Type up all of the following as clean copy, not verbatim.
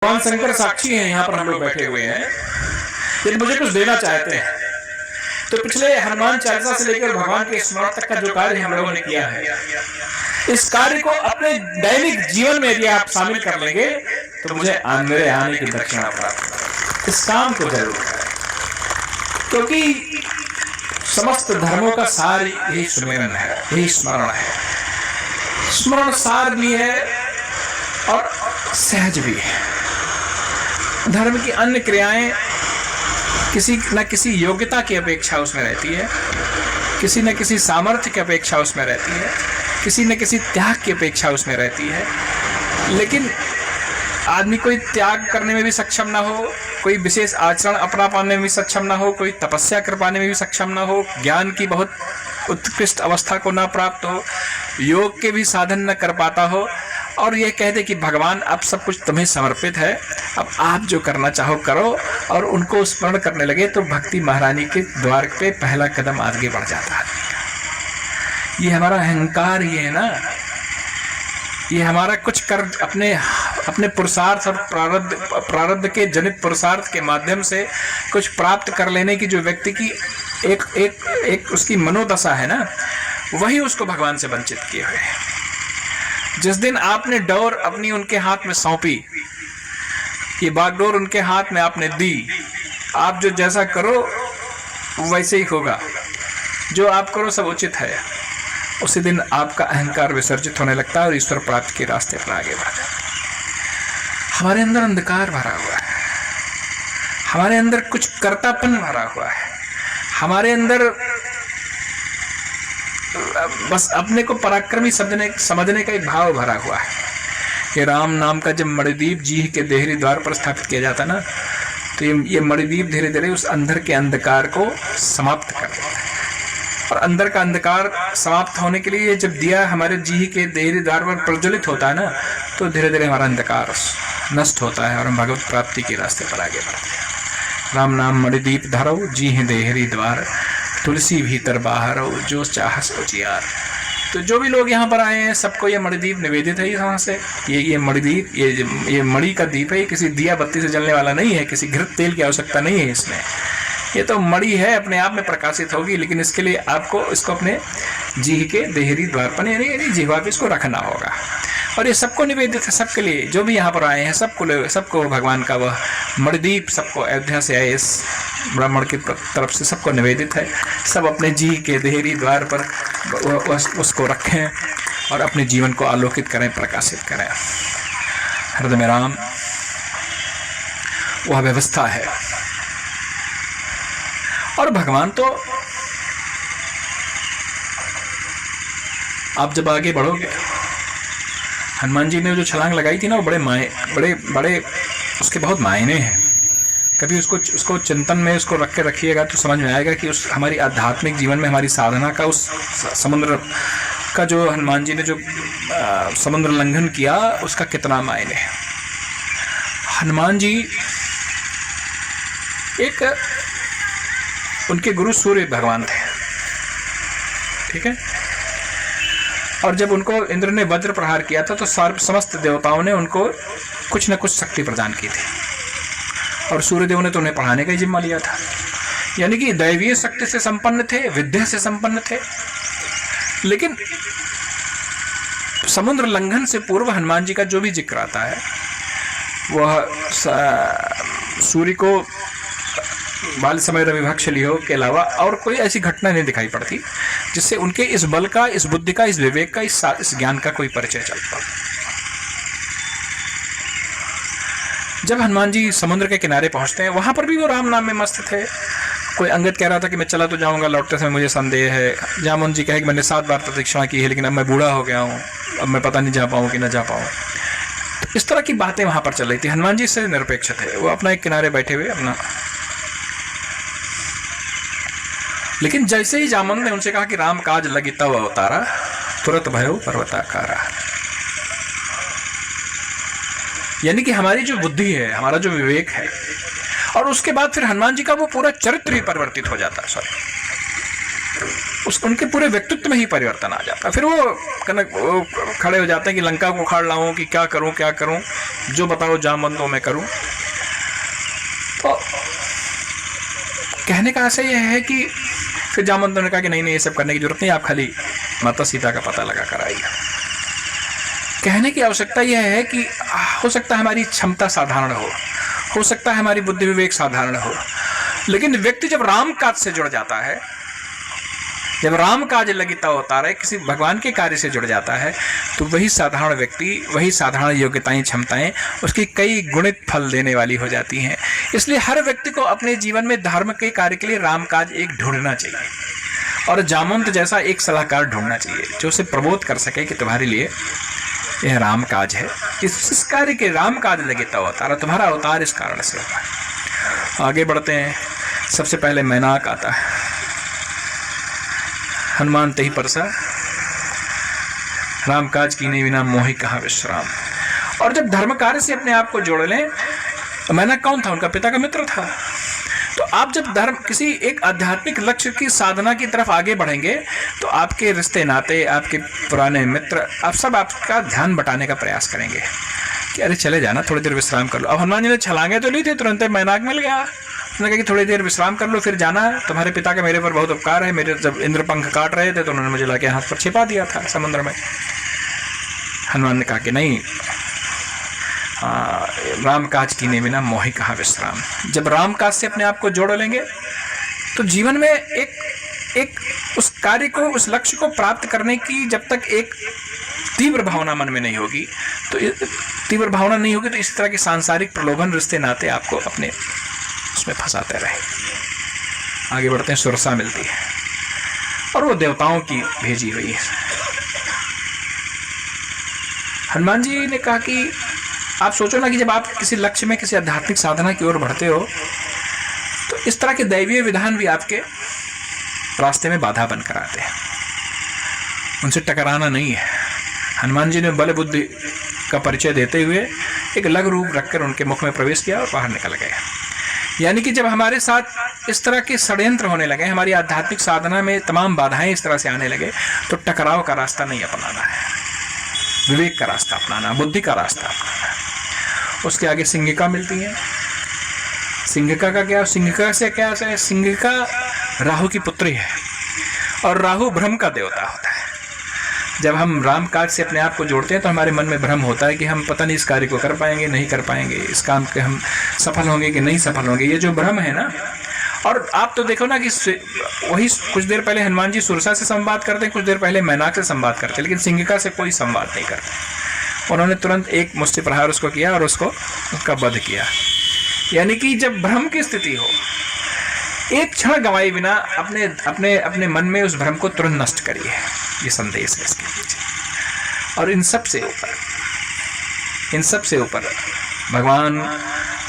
भगवान शंकर साक्षी हैं, यहाँ पर हम लोग बैठे हुए हैं। यदि मुझे कुछ देना चाहते हैं तो पिछले हनुमान चालीसा से लेकर भगवान के स्मरण तक का जो कार्य हम लोगों ने किया है, इस कार्य को अपने दैनिक जीवन में यदि आप शामिल कर लेंगे तो मुझे मेरे आने की दक्षिणा प्राप्त। इस काम को जरूर करें, क्योंकि समस्त धर्मों का सार यही सुमिरन है, यही स्मरण है। स्मरण सार भी है और सहज भी है। धर्म की अन्य क्रियाएं किसी न किसी योग्यता की अपेक्षा उसमें रहती है, किसी न किसी सामर्थ्य की अपेक्षा उसमें रहती है, किसी न किसी त्याग की अपेक्षा उसमें रहती है। लेकिन आदमी कोई त्याग करने में भी सक्षम ना हो, कोई विशेष आचरण अपना पाने में भी सक्षम ना हो, कोई तपस्या कर पाने में भी सक्षम ना हो, ज्ञान की बहुत उत्कृष्ट अवस्था को ना प्राप्त हो, योग के भी साधन न कर पाता हो, और यह कह दे कि भगवान अब सब कुछ तुम्हें समर्पित है, अब आप जो करना चाहो करो, और उनको स्मरण करने लगे तो भक्ति महारानी के द्वार पे पहला कदम आगे बढ़ जाता है। ये हमारा अहंकार ही है ना, ये हमारा कुछ कर अपने पुरुषार्थ और प्रारब्ध के जनित पुरुषार्थ के माध्यम से कुछ प्राप्त कर लेने की जो व्यक्ति की एक उसकी मनोदशा है ना, वही उसको भगवान से वंचित किए हुए है। जिस दिन आपने डोर अपनी उनके हाथ में सौंपी, ये बागडोर उनके हाथ में आपने दी, आप जो जैसा करो वैसे ही होगा, जो आप करो सब उचित है, उसी दिन आपका अहंकार विसर्जित होने लगता है और ईश्वर प्राप्ति के रास्ते पर आगे बढ़ जाता है। हमारे अंदर अंधकार भरा हुआ है, हमारे अंदर कुछ कर्तापन भरा हुआ है, हमारे अंदर बस अपने को पराक्रमी समझने का एक भाव भरा हुआ है। ये राम नाम का जब मणिदीप जी के देहरी द्वार पर स्थापित किया जाता ना, तो ये मणिदीप धीरे धीरे उस अंदर के अंधकार को समाप्त कर देता है। और अंदर का अंधकार समाप्त होने के लिए जब दिया हमारे जी के देहरी द्वार पर प्रज्वलित होता है ना, तो धीरे धीरे हमारा अंधकार नष्ट होता है और हम भगवत प्राप्ति के रास्ते पर आगे बढ़ते हैं। राम नाम मणिदीप धरो जी देहरी द्वार, तुलसी भीतर बाहर जो चाह सो जियार। तो जो भी लोग यहाँ पर आए हैं सबको ये मणिदीप निवेदित है। यहाँ से ये मणिदीप, ये मणि का दीप है, ये किसी दिया बत्ती से जलने वाला नहीं है, किसी घृत तेल की आवश्यकता नहीं है इसमें। ये तो मणि है, अपने आप में प्रकाशित होगी, लेकिन इसके लिए आपको इसको अपने जीह के देहरी द्वार पर यानी जिह्वा पे इसको रखना होगा। और ये सबको निवेदित है, सबके लिए, जो भी यहाँ पर आए हैं सबको भगवान का वह मणिदीप सबको अयोध्या से आए इस ब्राह्मण की तरफ से सबको निवेदित है। सब अपने जी के देहरी द्वार पर उसको रखें और अपने जीवन को आलोकित करें, प्रकाशित करें। हृदय में राम वह व्यवस्था है। और भगवान तो आप जब आगे बढ़ोगे, हनुमान जी ने जो छलांग लगाई थी ना, वो बड़े उसके बहुत मायने हैं। कभी उसको चिंतन में उसको रख के रखिएगा तो समझ में आएगा कि उस हमारी आध्यात्मिक जीवन में हमारी साधना का उस समुद्र का जो हनुमान जी ने जो समुद्र लंघन किया उसका कितना मायने है। हनुमान जी एक उनके गुरु सूर्य भगवान थे, ठीक है। और जब उनको इंद्र ने वज्र प्रहार किया था तो समस्त देवताओं ने उनको कुछ न कुछ शक्ति प्रदान की थी, और सूर्यदेव ने तो उन्हें पढ़ाने का ही जिम्मा लिया था। यानी कि दैवीय शक्ति से संपन्न थे, विद्या से संपन्न थे। लेकिन समुद्र लंघन से पूर्व हनुमान जी का जो भी जिक्र आता है वह सूर्य को बाल समय रविभक्ष लियो के अलावा और कोई ऐसी घटना नहीं दिखाई पड़ती जिससे उनके इस बल का, इस बुद्धि का, इस विवेक का, इस ज्ञान का कोई परिचय चलता। जब हनुमान जी समुद्र के किनारे पहुंचते हैं, वहां पर भी वो राम नाम में मस्त थे। कोई अंगद कह रहा था कि मैं चला तो जाऊंगा, लौटते समय मुझे संदेह है। जामुन जी कहे कि मैंने 7 बार प्रतीक्षा की है, लेकिन अब मैं बूढ़ा हो गया हूँ, अब मैं पता नहीं जा पाऊँ कि न जा पाऊँ। तो इस तरह की बातें वहां पर चल रही थी। हनुमान जी से निरपेक्ष थे, वो अपना एक किनारे बैठे हुए अपना। लेकिन जैसे ही जामुन ने उनसे कहा कि राम काज लगी तब अवतारा, तुरंत भयो पर्वताकारा। यानी कि हमारी जो बुद्धि है, हमारा जो विवेक है, और उसके बाद फिर हनुमान जी का वो पूरा चरित्र ही परिवर्तित हो जाता है। उनके पूरे व्यक्तित्व में ही परिवर्तन आ जाता है। फिर वो खड़े हो जाते हैं कि लंका को उखाड़ लाऊं कि क्या करूं, जो बताओ जामवंतो मैं करूं। तो कहने का आशय यह है कि फिर जामवंतों ने कहा कि नहीं ये सब करने की जरूरत नहीं, आप खाली माता सीता का पता लगा कर आइए। कहने की आवश्यकता यह है कि हो सकता है हमारी क्षमता साधारण हो सकता है हमारी बुद्धि विवेक साधारण हो, लेकिन व्यक्ति जब राम काज से जुड़ जाता है, जब राम काज लगता होता है, किसी भगवान के कार्य से जुड़ जाता है, तो वही साधारण व्यक्ति, वही साधारण योग्यताएं क्षमताएं उसकी कई गुणित फल देने वाली हो जाती हैं। इसलिए हर व्यक्ति को अपने जीवन में धर्म के कार्य के लिए राम काज एक ढूंढना चाहिए और जामवंत जैसा एक सलाहकार ढूंढना चाहिए जो उसे प्रबोध कर सके कि तुम्हारे लिए यह राम काज है, इस कार्य के राम काज लगता होता है, तुम्हारा अवतार इस कारण से होता है। आगे बढ़ते हैं। सबसे पहले मैनाक आता है। हनुमान ते ही परसा, राम काज कीने बिना मोहि कहाँ विश्राम। और जब धर्म कार्य से अपने आप को जोड़ लें, तो मैनाक कौन था? उनका पिता का मित्र था। तो आप जब धर्म किसी एक आध्यात्मिक लक्ष्य की साधना की तरफ आगे बढ़ेंगे, तो आपके रिश्ते नाते, आपके पुराने मित्र, आप सब आपका ध्यान बटाने का प्रयास करेंगे कि अरे चले जाना, थोड़ी देर विश्राम कर लो। अब हनुमान जी ने छलांगे तो ली थी, तुरंत मैनाक मिल गया। उसने कहा कि थोड़ी देर विश्राम कर लो, फिर जाना, तुम्हारे पिता का मेरे पर बहुत उपकार है। मेरे जब इंद्र पंख काट रहे थे तो उन्होंने मुझे लाके हाथ पर छिपा दिया था समुद्र में। हनुमान ने कहा कि नहीं, राम काज कीने बिना मोहि कहाँ विश्राम। जब राम काज से अपने आप को जोड़ लेंगे तो जीवन में एक उस कार्य को, उस लक्ष्य को प्राप्त करने की जब तक एक तीव्र भावना मन में नहीं होगी, तो इस तरह के सांसारिक प्रलोभन, रिश्ते नाते आपको अपने उसमें फंसाते रहे। आगे बढ़ते हैं। सुरसा मिलती है और वो देवताओं की भेजी हुई है। हनुमान जी ने कहा कि आप सोचो ना कि जब आप किसी लक्ष्य में, किसी आध्यात्मिक साधना की ओर बढ़ते हो, तो इस तरह के दैवीय विधान भी आपके रास्ते में बाधा बनकर आते हैं। उनसे टकराना नहीं है। हनुमान जी ने बल बुद्धि का परिचय देते हुए एक लघु रूप रखकर उनके मुख में प्रवेश किया और बाहर निकल गए। यानी कि जब हमारे साथ इस तरह के षड्यंत्र होने लगे, हमारी आध्यात्मिक साधना में तमाम बाधाएं इस तरह से आने लगे, तो टकराव का रास्ता नहीं अपनाना है, विवेक का रास्ता अपनाना, बुद्धि का रास्ता अपनाना। उसके आगे सिंहिका मिलती है। सिंहिका का क्या? सिंहिका से क्या है? सिंहिका राहु की पुत्री है और राहु भ्रम का देवता होता है। जब हम राम काज से अपने आप को जोड़ते हैं तो हमारे मन में भ्रम होता है कि हम पता नहीं इस कार्य को कर पाएंगे, नहीं कर पाएंगे, इस काम के हम सफल होंगे कि नहीं सफल होंगे। ये जो भ्रम है ना, और आप तो देखो ना कि वही कुछ देर पहले हनुमान जी सुरसा से संवाद करते हैं, कुछ देर पहले मैनाक से संवाद करते हैं, लेकिन सिंहिका से कोई संवाद नहीं करते। उन्होंने तुरंत एक मुष्टि प्रहार उसको किया और उसका वध किया। यानी कि जब भ्रम की स्थिति हो, एक क्षण गंवाए बिना अपने अपने अपने मन में उस भ्रम को तुरंत नष्ट करिए। ये संदेश है इसके पीछे। और इन सब से ऊपर भगवान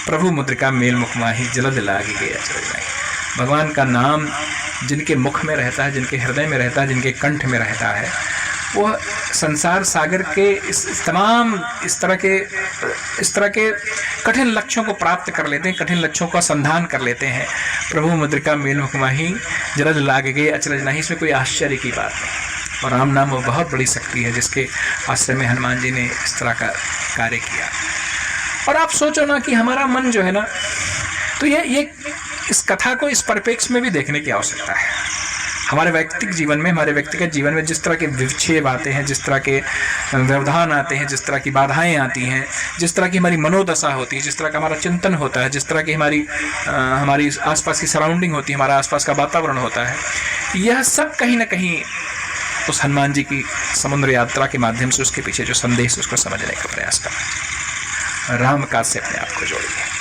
प्रभु मुद्रिका मेल मुख माही जलद लागी गया चल। भगवान का नाम जिनके मुख में रहता है, जिनके हृदय में रहता है, जिनके कंठ में रहता है, वो संसार सागर के इस तरह के कठिन लक्ष्यों को प्राप्त कर लेते हैं, कठिन लक्ष्यों का संधान कर लेते हैं। प्रभु मुद्रिका मेल मुख माही जलद लाग गए अचरज नहीं। इसमें कोई आश्चर्य की बात नहीं। और राम नाम वो बहुत बड़ी शक्ति है जिसके आश्रय में हनुमान जी ने इस तरह का कार्य किया। और आप सोचो ना कि हमारा मन जो है ना, तो ये इस कथा को इस परिप्रेक्ष्य में भी देखने की आवश्यकता है। हमारे व्यक्तिगत जीवन में, हमारे व्यक्तिगत जीवन में जिस तरह के विक्षेप आते हैं, जिस तरह के व्यवधान आते हैं, जिस तरह की बाधाएं आती हैं, जिस तरह की हमारी मनोदशा होती है, जिस तरह का हमारा चिंतन होता है, जिस तरह की हमारी आसपास की सराउंडिंग होती है, हमारा आसपास का वातावरण होता है, यह सब कहीं ना कहीं उस हनुमान जी की समुद्र यात्रा के माध्यम से उसके पीछे जो संदेश उसको समझने का प्रयास कर, राम काज से अपने आप को जोड़िए।